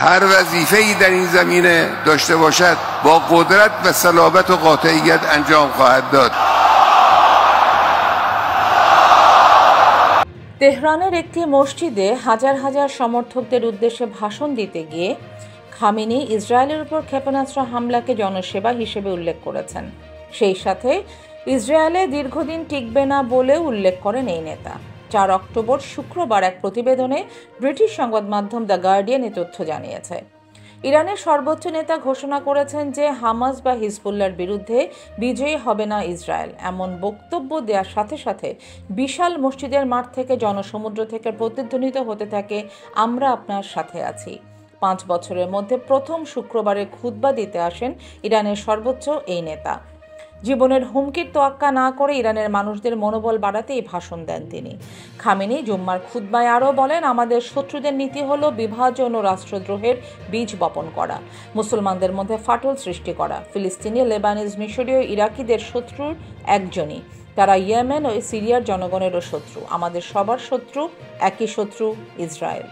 هر وظیفه‌ای در این زمینه داشته باشد با قدرت و صلابت و قاطعیت انجام خواهد داد। তেহরানের একটি মসজিদে হাজার হাজার সমর্থকদের উদ্দেশ্যে ভাষণ দিতে গিয়ে খামেনি ইসরায়েলের উপর ক্ষেপণাস্ত্র হামলাকে জনসেবা হিসেবে উল্লেখ করেছেন। সেই সাথে ইসরায়েলে দীর্ঘদিন টিকবে না বলেও উল্লেখ করেন এই নেতা। 4 অক্টোবর শুক্রবার এক প্রতিবেদনে ব্রিটিশ সংবাদ মাধ্যম দ্য গার্ডিয়ান এ তথ্য জানিয়েছে। ইরানের সর্বোচ্চ নেতা ঘোষণা করেছেন যে হামাস বা হিজবুল্লাহর বিরুদ্ধে বিজয়ী হবে না ইসরায়েল। এমন বক্তব্য দেওয়ার সাথে সাথে বিশাল মসজিদের মাঠ থেকে জনসমুদ্র থেকে প্রতিধ্বনিত হতে থাকে, আমরা আপনার সাথে আছি। 5 বছরের মধ্যে প্রথম শুক্রবারে খুতবা দিতে আসেন ইরানের সর্বোচ্চ এই নেতা। জীবনের হুমকির তোয়াক্কা না করে ইরানের মানুষদের মনোবল বাড়াতে এই ভাষণ দেন তিনি। খামেনি জুম্মার খুতবায় আরও বলেন, আমাদের শত্রুদের নীতি হলো বিভাজন ও রাষ্ট্রদ্রোহের বীজ বপন করা, মুসলমানদের মধ্যে ফাটল সৃষ্টি করা। ফিলিস্তিনি, লেবানিজ, মিশরীয়, ইরাকিদের শত্রুর একজনই, তারা ইয়েমেন ও সিরিয়ার জনগণেরও শত্রু। আমাদের সবার শত্রু একই শত্রু, ইসরায়েল।